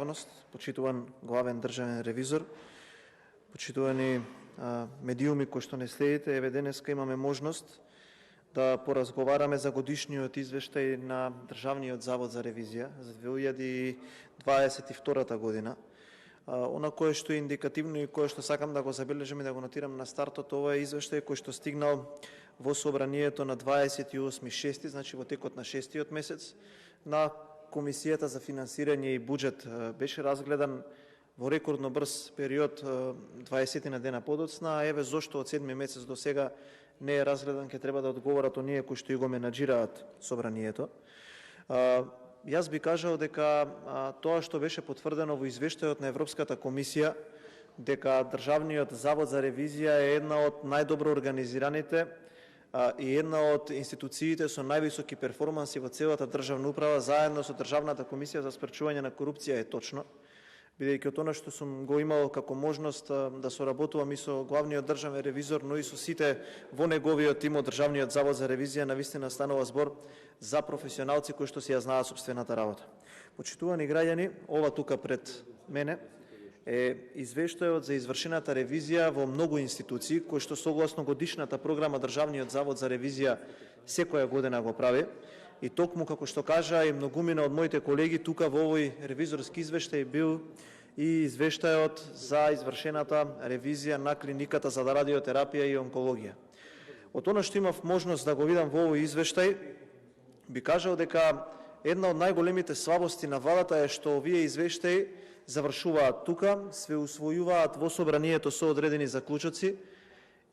јавност, почитуван главен државен ревизор, почитувани медиуми кои што не следите, еве денеска имаме можност да поразговараме за годишниот извештај на Државниот завод за ревизија за 2022 година. Она кое што е индикативно и кое што сакам да го забележам и да го нотирам на стартот, ова е извештај кој што стигнал во собранието на 28.6, значи во текот на 6-тиот месец, на Комисијата за финансирање и буџет. Беше разгледан во рекордно брз период, 20 на дена подоцна, а еве зошто од 7 месец до сега не е разгледан, ќе треба да одговорат оние кои што и го менаџираат собранието. Јас би кажал дека тоа што беше потврдено во извештајот на Европската комисија, дека Државниот завод за ревизија е една од најдобро организираните и една од институциите со највисоки перформанси во целата државна управа, заедно со Државната комисија за спречување на корупција, е точно. Бидејќи од она што сум го имал како можност да соработувам и со главниот државен ревизор, но и со сите во неговиот тим од Државниот завод за ревизија, навистина станува збор за професионалци кои што си ја знаат сопствената работа. Почитувани граѓани, ова тука пред мене е извештајот за извршената ревизија во многу институции, кои што согласно годишната програма Државниот завод за ревизија секоја година го прави. И токму, како што кажа и многумина од моите колеги, тука во овој ревизорски извештај бил и извештајот за извршената ревизија на клиниката за радиотерапија и онкологија. Од она што имав можност да го видам во овој извештај, би кажал дека една од најголемите слабости на владата е што овие извештаи завршуваат тука, се усвојуваат во собранието со одредени заклучоци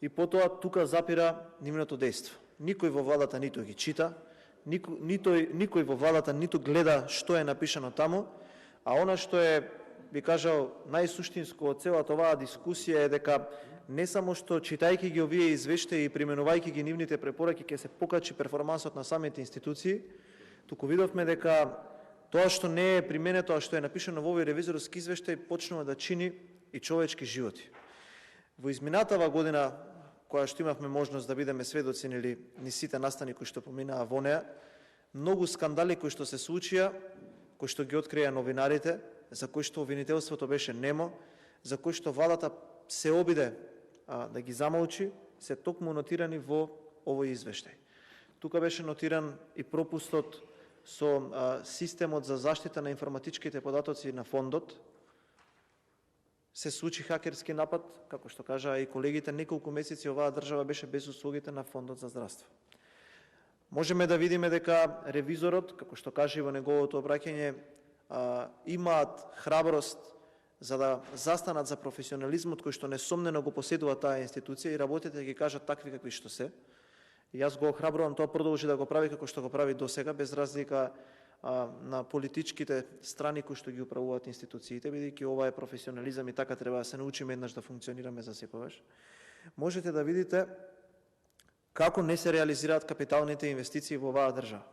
и потоа тука запира нивното дејство. Никој во владата ниту ги чита, никој во владата ниту гледа што е напишано таму, а она што е, би кажал, најсуштинско од целата оваа дискусија е дека не само што читајќи ги овие извештаи и применувајќи ги нивните препораки ќе се покачи перформансот на самите институции, туку видовме дека тоа што не е применето, а што е напишано во овој ревизорски извештај, почнува да чини и човечки животи. Во изминатава година, која што имавме можност да бидеме сведоци или ни сите настани кои што поминаа во неа, многу скандали кои што се случија, кои што ги открија новинарите, за кои што обвинителството беше немо, за кои што владата се обиде да ги замолчи, се токму нотирани во овој извештај. Тука беше нотиран и пропустот со системот за заштита на информатичките податоци на фондот. Се случи хакерски напад, како што кажа и колегите, неколку месеци оваа држава беше без услугите на фондот за здравство. Можеме да видиме дека ревизорот, како што кажа и во неговото обраќање, имаат храброст за да застанат за професионализмот кој што несомнено го поседува таа институција и работите да ги кажат такви какви што се. И јас го охрабрувам тоа продолжи да го прави како што го прави досега, без разлика на политичките страни кои што ги управуваат институциите, бидејќи ова е професионализам и така треба да се научиме еднаш да функционираме за секогаш. Можете да видите како не се реализираат капиталните инвестиции во оваа држава.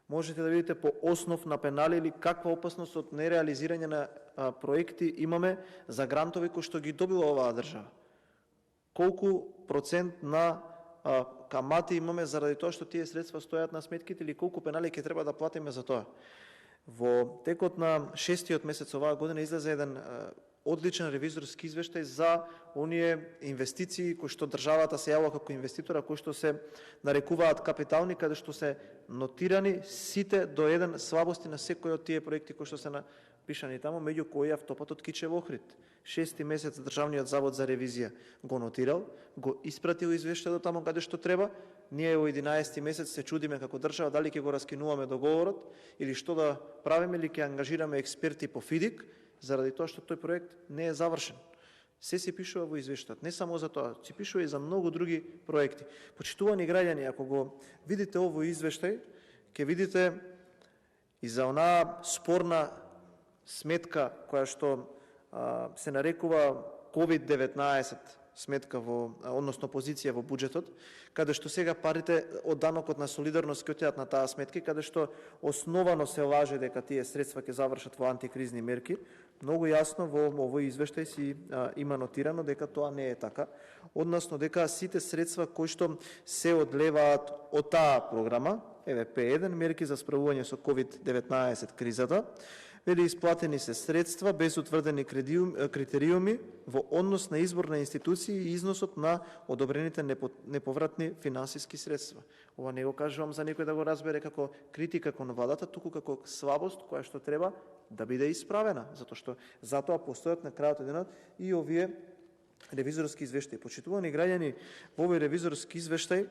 Можете да видите по основ на пенали или каква опасност од нереализирање на проекти имаме за грантови кои што ги добила оваа држава. Колку процент на камати имаме заради тоа што тие средства стојат на сметките или колку пенали ќе треба да платиме за тоа. Во текот на 6-тиот месец оваа година излезе еден одличен ревизорски извештај за оние инвестиции кои што државата се јавува како инвеститора, кои што се нарекуваат капитални, каде што се нотирани сите до еден слабости на секој од тие проекти кои што се напишани таму, меѓу кои автопатот Кичево-Охрид. 6-ти месец Државниот завод за ревизија го нотирал, го испратил извештајот таму каде што треба. Ние во 11-ти месец се чудиме како држава дали ќе го раскинуваме договорот или што да правиме, или ќе ангажираме експерти по ФИДИК, заради тоа што тој проект не е завршен. Се се пишува во извештајот. Не само за тоа, се пишува и за многу други проекти. Почитувани граѓани, ако го видите овој извештај, ќе видите и за онаа спорна сметка која што се нарекува COVID-19 сметка односно позиција во буџетот, каде што сега парите од данокот на солидарност ќе отидат на таа сметка, каде што основано се лаже дека тие средства ќе завршат во антикризни мерки. Многу јасно во овој извештај си има нотирано дека тоа не е така, односно дека сите средства кои што се одлеваат од таа програма, ЕВП1, мерки за справување со COVID-19 кризата, Вели исплатени се средства без утврдени критериуми во однос на избор на институции и износот на одобрените неповратни финансиски средства. Ова не го кажувам за некој да го разбере како критика кон владата, туку како слабост која што треба да биде исправена, затоа постојат на крајот денот и овие ревизорски извештаи. Почитувани граѓани, во овој ревизорски извештај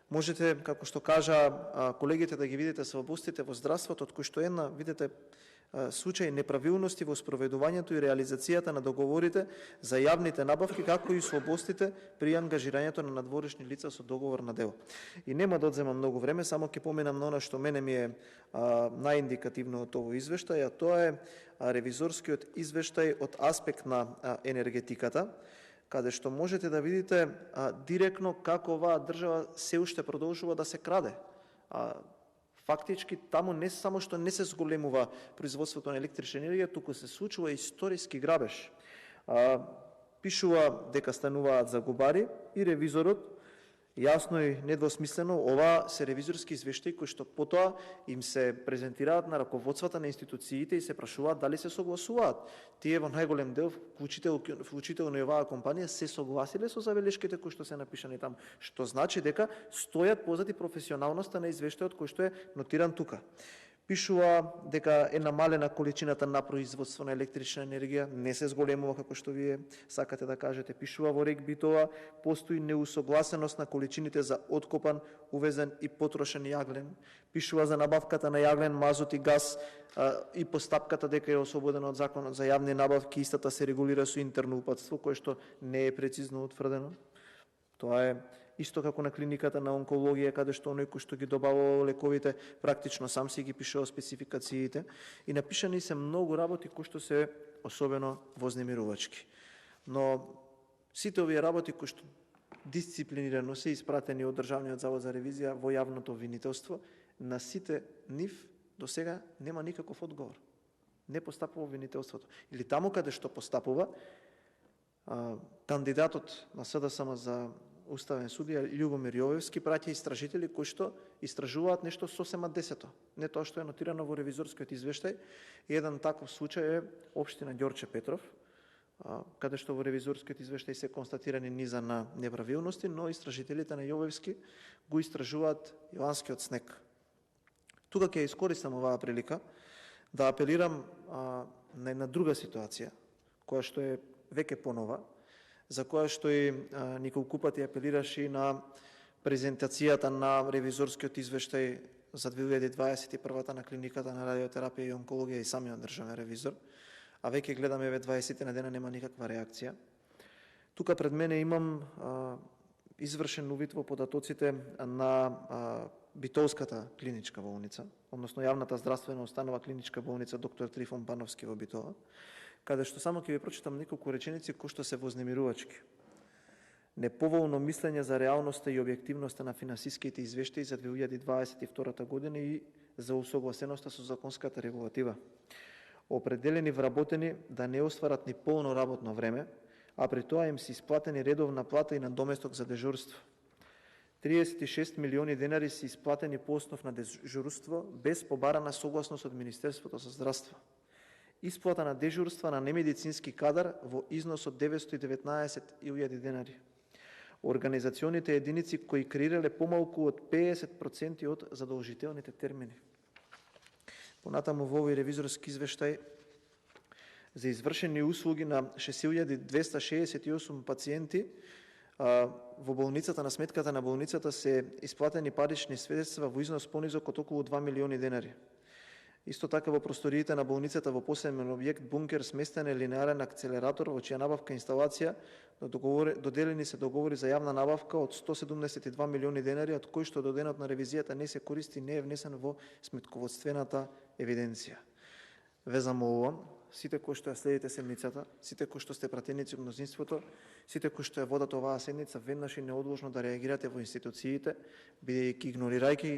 можете, како што кажа колегите, да ги видите слабостите во здравството, од кои што видите случаи неправилности во спроведувањето и реализацијата на договорите за јавните набавки, како и слабостите при ангажирањето на надворешни лица со договор на дело. И нема да одземам многу време, само ќе поминам на она што мене ми е најиндикативно од овој извештај, а тоа е ревизорскиот извештај од аспект на енергетиката, каде што можете да видите директно како оваа држава се уште продолжува да се краде. Фактички, таму не само што не се зголемува производството на електрична енергија, туку се случува историски грабеж. Пишува дека стануваат загубари и ревизорот, јасно и недвосмислено, ова се ревизорски извештаи кои што потоа им се презентираат на раководствата на институциите и се прашуваат дали се согласуваат. Тие во најголем дел, вклучително и оваа компанија, се согласиле со забелешките кои што се напишани таму, што значи дека стојат позади професионалноста на извештајот кој што е нотиран тука. Пишува дека е намалена количината на производство на електрична енергија, не се зголемува како што вие сакате да кажете. Пишува во РЕК Битола, постои неусогласеност на количините за откопан, увезен и потрошен јаглен. Пишува за набавката на јаглен, мазот и газ и постапката дека е ослободена од законот за јавни набавки, истата се регулира со интерно упатство, кое што не е прецизно утврдено. Тоа е исто како на клиниката на онкологија, каде што оној кој што ги добавува лековите практично сам си ги пишува спецификациите, и напишани се многу работи кои што се особено вознемирувачки. Но сите овие работи кои што дисциплинирано се испратени од Државниот завод за ревизија во јавното обвинителство, на сите нив до сега нема никаков одговор. Не постапува обвинителството. Или таму каде што постапува, кандидатот на СДСМ за уставен судија Љубомир Јовевски праќа истражители кои што истражуваат нешто сосема десето, не тоа што е нотирано во ревизорскиот извештај. Еден таков случај е општина Ѓорче Петров, каде што во ревизорскиот извештај се констатирани низа на неправилности, но истражителите на Јовевски го истражуваат Јованскиот снег. Тука ќе искористам оваа прилика да апелирам на една друга ситуација, која што е веќе понова, за која што и неколку пати апелираше и на презентацијата на ревизорскиот извештај за 2021 на клиниката на радиотерапија и онкологија и самиот државен ревизор, а веќе гледаме 20 на дена нема никаква реакција. Тука пред мене имам извршен увид во податоците на Битолската клиничка болница, односно јавната здравствена установа клиничка болница доктор Трифон Пановски во Битола, каде што само ќе ви прочитам неколку реченици кои што се вознемирувачки. Неповолно мислење за реалноста и објективноста на финансиските извештаи за 2022 година и за усогласеноста со законската регулатива. Определени вработени да не остварат ни полно работно време, а при тоа им се исплатени редовна плата и надоместок за дежурство. 36 милиони денари се исплатени по основ на дежурство без побарана согласност од Министерството за здравство. Исплата на дежурства на немедицински кадар во износ од 919.000 денари. Организационите единици кои креирале помалку од 50% од задолжителните термини. Понатаму во овој ревизорски извештај за извршени услуги на 6.268 пациенти во болницата, на сметката на болницата се исплатени парични средства во износ понизок од околу 2 милиони денари. Исто така во просториите на болницата во посебен објект бункер сместен е линеарен акцелератор во чија набавка инсталација доделени се договори за јавна набавка од 172 милиони денари, од кои што до денот на ревизијата не се користи, не е внесен во сметководствената евиденција. Ве замолувам сите кои што ја следите седницата, сите кои што сте пратеници од мнозинството, сите кои што ја водат оваа седница, веднаш и неодложно да реагирате во институциите, бидејќи игнорирајќи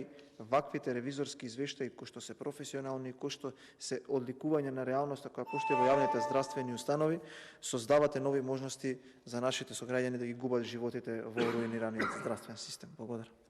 ваквите ревизорски извештаи кои што се професионални, кои што се одликување на реалноста која постои во јавните здравствени установи, создавате нови можности за нашите сограѓани да ги губат животите во руинираниот здравствен систем. Благодарам.